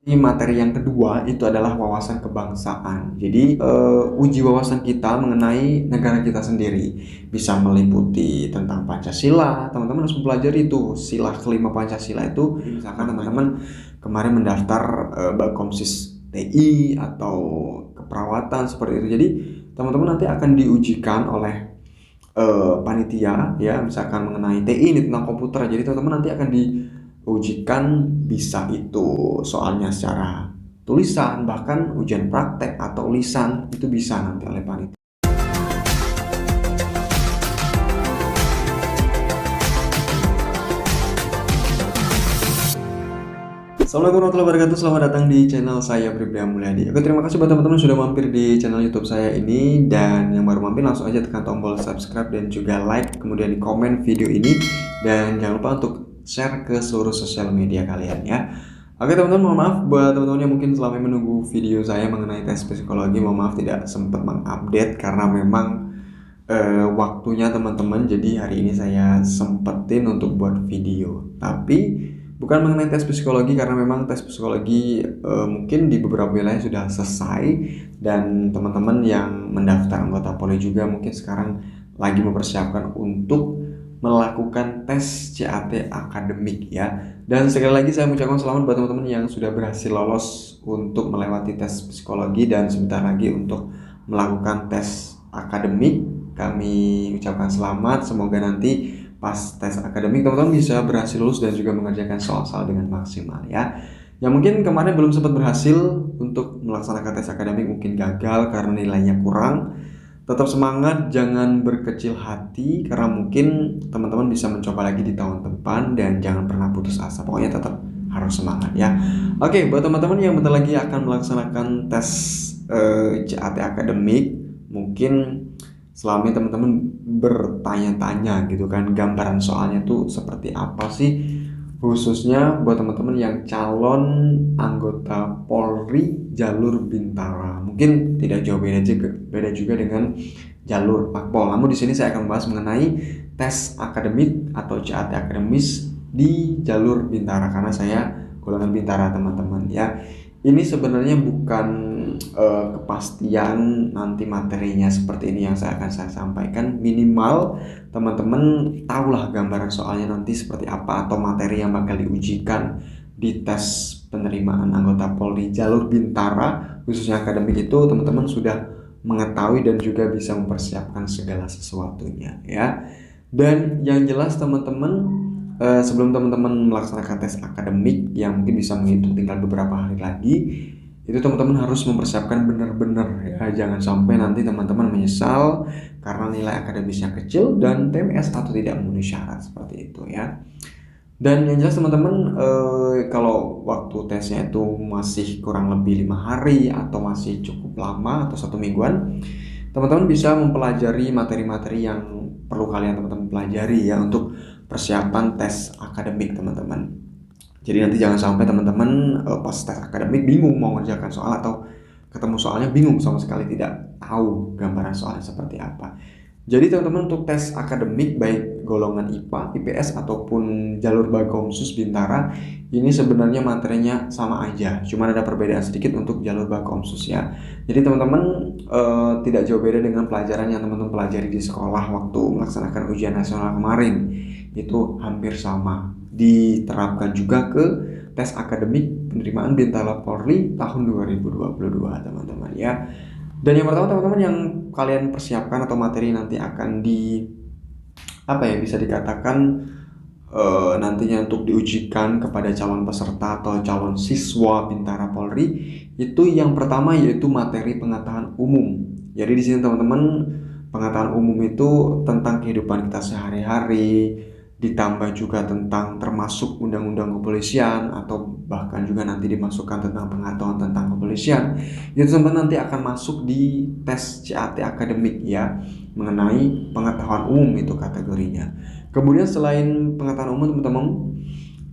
Ini materi yang kedua itu adalah wawasan kebangsaan. Jadi uji wawasan kita mengenai negara kita sendiri bisa meliputi tentang Pancasila. Teman-teman harus mempelajari itu sila kelima Pancasila itu. Jadi misalkan teman-teman kemarin mendaftar Bakomsis TI atau keperawatan seperti itu. Jadi teman-teman nanti akan diujikan oleh panitia ya, misalkan mengenai TI ini tentang komputer. Jadi teman-teman nanti akan diujikan bisa itu soalnya secara tulisan, bahkan ujian praktek atau lisan itu bisa nanti oleh panitia. Assalamualaikum warahmatullahi wabarakatuh. Selamat datang di channel saya Pribriam Mulyadi. Oke, terima kasih buat teman-teman sudah mampir di channel YouTube saya ini, dan yang baru mampir langsung aja tekan tombol subscribe dan juga like, kemudian di komen video ini, dan jangan lupa untuk share ke seluruh sosial media kalian ya. Oke teman-teman, mohon maaf buat teman-teman yang mungkin selama menunggu video saya mengenai tes psikologi, mohon maaf tidak sempat mengupdate karena memang waktunya teman-teman, jadi hari ini saya sempetin untuk buat video. Tapi bukan mengenai tes psikologi karena memang tes psikologi mungkin di beberapa wilayah sudah selesai, dan teman-teman yang mendaftar anggota Polri juga mungkin sekarang lagi mempersiapkan untuk melakukan tes CAT akademik ya. Dan sekali lagi saya mengucapkan selamat buat teman-teman yang sudah berhasil lolos untuk melewati tes psikologi dan sebentar lagi untuk melakukan tes akademik. Kami ucapkan selamat, semoga nanti pas tes akademik teman-teman bisa berhasil lulus dan juga mengerjakan soal-soal dengan maksimal ya. Yang mungkin kemarin belum sempat berhasil untuk melaksanakan tes akademik, mungkin gagal karena nilainya kurang, tetap semangat, jangan berkecil hati karena mungkin teman-teman bisa mencoba lagi di tahun depan, dan jangan pernah putus asa, pokoknya tetap harus semangat ya. Oke, buat teman-teman yang bentar lagi akan melaksanakan tes CAT akademik, mungkin selama ini teman-teman bertanya-tanya gitu kan, gambaran soalnya tuh seperti apa sih, khususnya buat teman-teman yang calon anggota Polri jalur Bintara. Mungkin tidak jauh beda juga dengan jalur Pakpol. Namun di sini saya akan membahas mengenai tes akademik atau CAT akademis di jalur Bintara karena saya golongan Bintara teman-teman ya. Ini sebenarnya bukan kepastian nanti materinya seperti ini yang saya sampaikan. Minimal teman-teman tahulah gambaran soalnya nanti seperti apa atau materi yang bakal diujikan di tes penerimaan anggota Polri jalur Bintara khususnya akademik itu teman-teman sudah mengetahui dan juga bisa mempersiapkan segala sesuatunya ya. Dan yang jelas teman-teman, sebelum teman-teman melaksanakan tes akademik yang mungkin bisa menghitung tinggal beberapa hari lagi, itu teman-teman harus mempersiapkan benar-benar ya. Jangan sampai nanti teman-teman menyesal karena nilai akademisnya kecil dan TMS atau tidak memenuhi syarat seperti itu ya. Dan yang jelas teman-teman, kalau waktu tesnya itu masih kurang lebih 5 hari atau masih cukup lama atau 1 mingguan, teman-teman bisa mempelajari materi-materi yang perlu kalian teman-teman pelajari ya untuk persiapan tes akademik teman-teman. Jadi nanti jangan sampai teman-teman pas tes akademik bingung mau mengerjakan soal atau ketemu soalnya bingung sama sekali tidak tahu gambaran soalnya seperti apa. Jadi teman-teman untuk tes akademik baik golongan IPA, IPS ataupun jalur Bakomsus Bintara ini sebenarnya materinya sama aja, cuma ada perbedaan sedikit untuk jalur Bakomsus ya. Jadi teman-teman tidak jauh beda dengan pelajaran yang teman-teman pelajari di sekolah waktu melaksanakan ujian nasional kemarin, itu hampir sama diterapkan juga ke tes akademik penerimaan Bintara Polri tahun 2022 teman-teman ya. Dan yang pertama teman-teman yang kalian persiapkan atau materi nanti akan bisa dikatakan nantinya untuk diujikan kepada calon peserta atau calon siswa Bintara Polri, itu yang pertama yaitu materi pengetahuan umum. Jadi di sini teman-teman, pengetahuan umum itu tentang kehidupan kita sehari-hari, ditambah juga tentang termasuk undang-undang kepolisian atau bahkan juga nanti dimasukkan tentang pengetahuan tentang kepolisian. Itu teman-teman nanti akan masuk di tes CAT akademik ya, mengenai pengetahuan umum itu kategorinya. Kemudian selain pengetahuan umum teman-teman,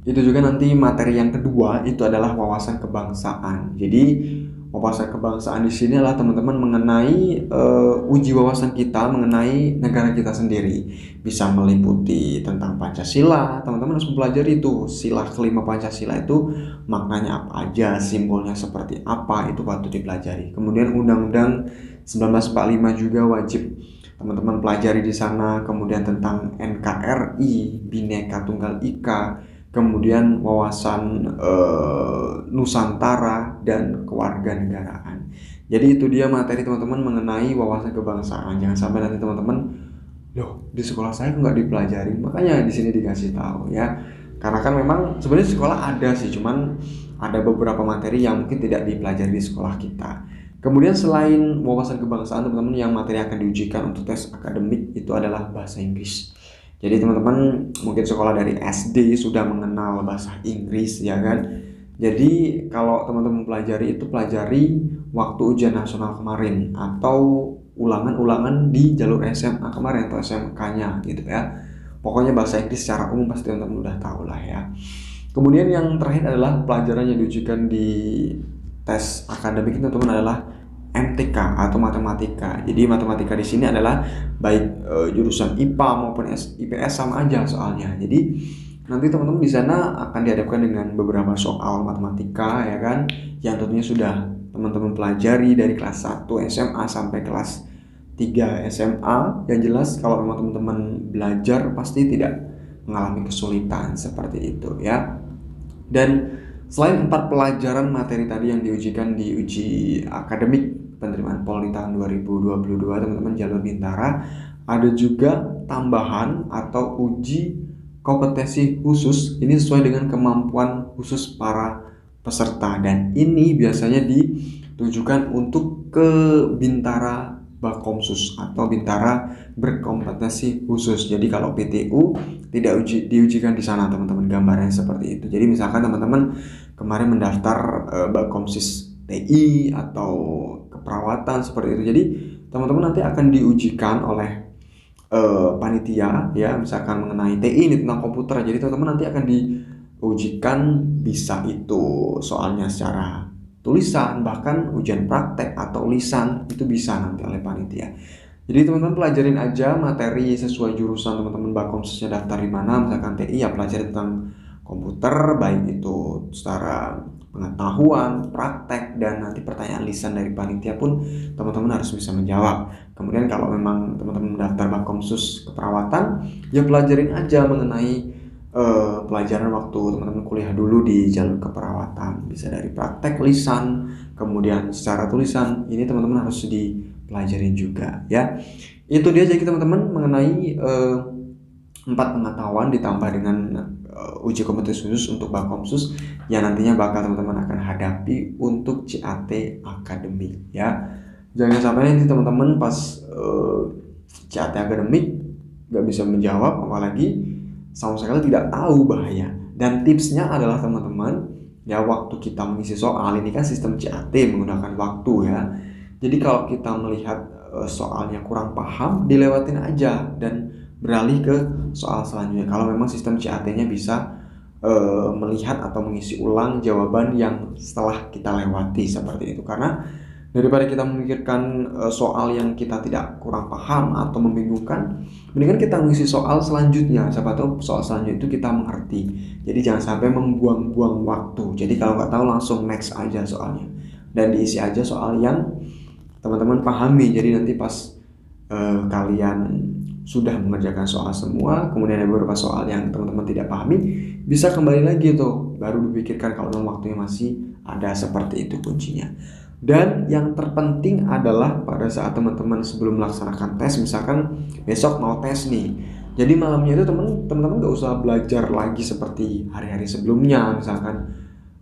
Itu juga nanti materi yang kedua itu adalah wawasan kebangsaan. Jadi wawasan kebangsaan di sini adalah teman-teman mengenai uji wawasan kita mengenai negara kita sendiri. Bisa meliputi tentang Pancasila. Teman-teman harus mempelajari itu sila kelima Pancasila itu maknanya apa aja, simbolnya seperti apa, itu patut dipelajari. Kemudian Undang-Undang 1945 juga wajib teman-teman pelajari di sana. Kemudian tentang NKRI, Bhinneka Tunggal Ika, kemudian wawasan Nusantara dan kewarganegaraan. Jadi itu dia materi teman-teman mengenai wawasan kebangsaan. Jangan sampai nanti teman-teman, loh di sekolah saya nggak dipelajari. Makanya di sini dikasih tahu ya. Karena kan memang sebenarnya sekolah ada sih, cuman ada beberapa materi yang mungkin tidak dipelajari di sekolah kita. Kemudian selain wawasan kebangsaan, teman-teman yang materi akan diujikan untuk tes akademik itu adalah bahasa Inggris. Jadi teman-teman mungkin sekolah dari SD sudah mengenal bahasa Inggris ya kan. Jadi kalau teman-teman pelajari itu pelajari waktu ujian nasional kemarin atau ulangan-ulangan di jalur SMA kemarin atau SMK-nya gitu ya. Pokoknya bahasa Inggris secara umum pasti teman-teman udah tahu lah ya. Kemudian yang terakhir adalah pelajaran yang diujikan di tes akademik itu teman-teman adalah MTK atau matematika. Jadi matematika di sini adalah baik jurusan IPA maupun IPS sama aja soalnya. Jadi nanti teman-teman di sana akan dihadapkan dengan beberapa soal matematika ya kan, yang tentunya sudah teman-teman pelajari dari kelas 1 SMA sampai kelas 3 SMA. Yang jelas kalau memang teman-teman belajar pasti tidak mengalami kesulitan seperti itu ya. Dan selain 4 pelajaran materi tadi yang diujikan di uji akademik penerimaan Polri tahun 2022 teman-teman jalur Bintara, ada juga tambahan atau uji kompetensi khusus. Ini sesuai dengan kemampuan khusus para peserta dan ini biasanya ditujukan untuk ke Bintara Bakomsus atau Bintara berkompetensi khusus. Jadi kalau PTU tidak diujikan di sana teman-teman, gambarnya seperti itu. Jadi misalkan teman-teman kemarin mendaftar Bakomsus TI atau keperawatan seperti itu. Jadi teman-teman nanti akan diujikan oleh panitia ya, misalkan mengenai TI ini tentang komputer. Jadi teman-teman nanti akan diujikan bisa itu soalnya secara tulisan, bahkan ujian praktek atau lisan itu bisa nanti oleh panitia. Jadi teman-teman pelajarin aja materi sesuai jurusan teman-teman Bakomsusnya daftar di mana. Misalkan TI ya pelajari tentang komputer, baik itu secara pengetahuan, praktek, dan nanti pertanyaan lisan dari panitia pun teman-teman harus bisa menjawab. Kemudian kalau memang teman-teman mendaftar Bakomsus keperawatan, ya pelajarin aja mengenai pelajaran waktu teman-teman kuliah dulu di jalur keperawatan. Bisa dari praktek lisan, kemudian secara tulisan, ini teman-teman harus dipelajarin juga ya. Itu dia jadi teman-teman mengenai 4 pengetahuan ditambah dengan uji kompetensi khusus untuk Bakomsus yang nantinya bakal teman-teman akan hadapi untuk CAT akademik ya. Jangan sampai nanti teman-teman pas CAT akademik gak bisa menjawab, apalagi sama sekali tidak tahu, bahaya. Dan tipsnya adalah teman-teman ya, waktu kita mengisi soal ini kan sistem CAT menggunakan waktu ya. Jadi kalau kita melihat soalnya kurang paham, dilewatin aja dan beralih ke soal selanjutnya. Kalau memang sistem CAT-nya bisa melihat atau mengisi ulang jawaban yang setelah kita lewati seperti itu. Karena daripada kita memikirkan soal yang kita tidak kurang paham atau membingungkan, mendingan kita mengisi soal selanjutnya. Siapa tahu soal selanjutnya itu kita mengerti. Jadi jangan sampai membuang-buang waktu. Jadi kalau nggak tahu langsung next aja soalnya dan diisi aja soal yang teman-teman pahami. Jadi nanti pas kalian sudah mengerjakan soal semua, kemudian ada beberapa soal yang teman-teman tidak pahami, bisa kembali lagi tuh, baru dipikirkan kalau memang waktunya masih ada. Seperti itu kuncinya. Dan yang terpenting adalah pada saat teman-teman sebelum melaksanakan tes, misalkan besok mau tes nih, jadi malamnya itu teman-teman gak usah belajar lagi seperti hari-hari sebelumnya, misalkan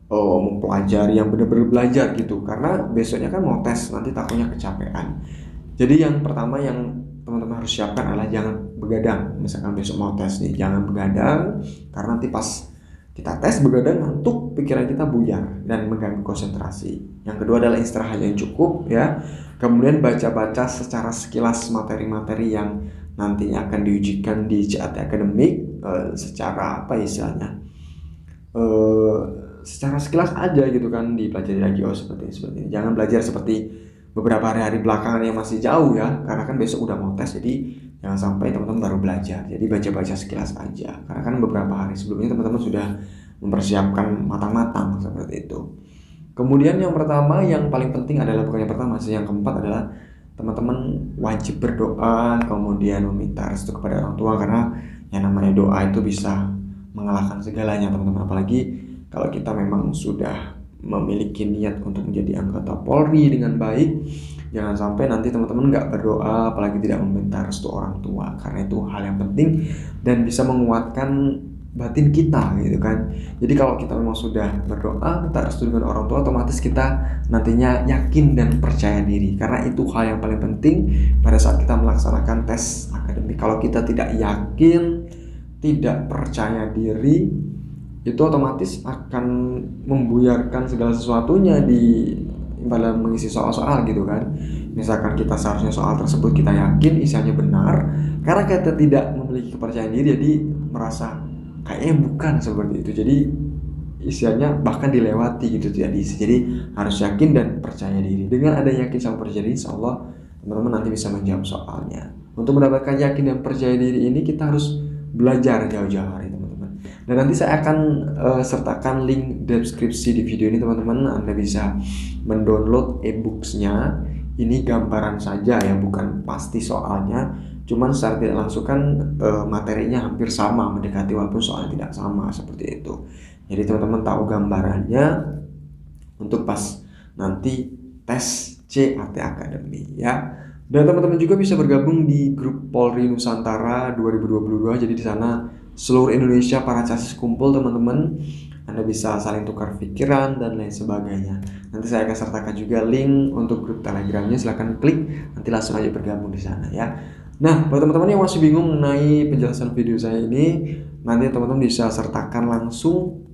mempelajari yang benar-benar belajar gitu, karena besoknya kan mau tes, nanti takutnya kecapean. Jadi yang pertama yang teman-teman harus siapkan adalah jangan begadang. Misalkan besok mau tes nih, jangan begadang, karena nanti pas kita tes begadang ngantuk, pikiran kita buyar dan mengganggu konsentrasi. Yang kedua adalah istirahat yang cukup ya. Kemudian baca-baca secara sekilas materi-materi yang nantinya akan diujikan di CAT akademik secara apa istilahnya, eh, secara sekilas aja gitu kan, dipelajari lagi seperti ini. Jangan belajar seperti beberapa hari-hari belakangan yang masih jauh ya, karena kan besok udah mau tes, jadi jangan sampai teman-teman baru belajar. Jadi baca-baca sekilas aja, karena kan beberapa hari sebelumnya teman-teman sudah mempersiapkan matang-matang seperti itu. Kemudian yang pertama, yang paling penting adalah, bukan yang pertama sih, yang keempat adalah teman-teman wajib berdoa, kemudian meminta restu kepada orang tua, karena yang namanya doa itu bisa mengalahkan segalanya teman-teman. Apalagi kalau kita memang sudah memiliki niat untuk menjadi anggota Polri dengan baik, jangan sampai nanti teman-teman nggak berdoa, apalagi tidak meminta restu orang tua, karena itu hal yang penting dan bisa menguatkan batin kita gitu kan. Jadi kalau kita memang sudah berdoa, minta restu dengan orang tua, otomatis kita nantinya yakin dan percaya diri, karena itu hal yang paling penting pada saat kita melaksanakan tes akademik. Kalau kita tidak yakin, tidak percaya diri, itu otomatis akan membuyarkan segala sesuatunya di dalam mengisi soal-soal gitu kan. Misalkan kita seharusnya soal tersebut kita yakin isinya benar, karena kita tidak memiliki kepercayaan diri, jadi merasa kayaknya bukan seperti itu, jadi isiannya bahkan dilewati gitu, tidak diisi. Jadi harus yakin dan percaya diri. Dengan ada yakin sama percaya diri, insya Allah teman-teman nanti bisa menjawab soalnya. Untuk mendapatkan yakin dan percaya diri ini, kita harus belajar jauh-jauh hari teman-teman. Dan nanti saya akan sertakan link deskripsi di video ini teman-teman. Anda bisa mendownload e-booksnya. Ini gambaran saja ya, bukan pasti soalnya, cuman secara tidak langsung kan materinya hampir sama, mendekati, walaupun soalnya tidak sama seperti itu. Jadi teman-teman tahu gambarannya untuk pas nanti tes CAT Academy ya. Dan teman-teman juga bisa bergabung di grup Polri Nusantara 2022. Jadi di sana seluruh Indonesia para casis kumpul teman-teman. Anda bisa saling tukar pikiran dan lain sebagainya. Nanti saya akan sertakan juga link untuk grup Telegramnya, silahkan klik, nanti langsung aja bergabung di sana ya. Nah, buat teman-teman yang masih bingung mengenai penjelasan video saya ini, nanti teman-teman bisa sertakan langsung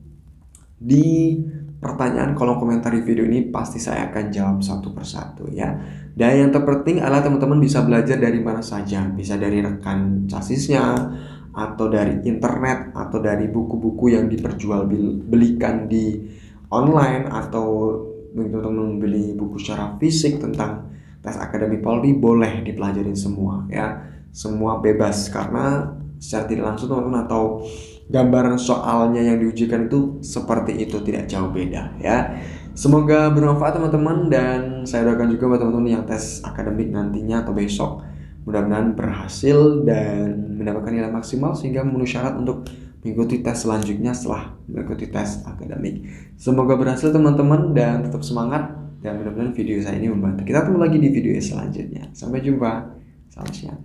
di pertanyaan kolom komentar di video ini, pasti saya akan jawab satu persatu ya. Dan yang terpenting adalah teman-teman bisa belajar dari mana saja, bisa dari rekan casisnya, atau dari internet, atau dari buku-buku yang diperjualbelikan di online, atau teman-teman membeli buku secara fisik tentang tes akademi Polri, boleh dipelajarin semua ya. Semua bebas, karena secara tidak langsung teman-teman atau gambaran soalnya yang diujikan itu seperti itu, tidak jauh beda ya. Semoga bermanfaat teman-teman, dan saya doakan juga buat teman-teman yang tes akademik nantinya atau besok, mudah-mudahan berhasil dan mendapatkan nilai maksimal sehingga memenuhi syarat untuk mengikuti tes selanjutnya setelah mengikuti tes akademik. Semoga berhasil teman-teman, dan tetap semangat, dan mudah-mudahan video saya ini membantu. Kita ketemu lagi di video selanjutnya. Sampai jumpa. Salam siang.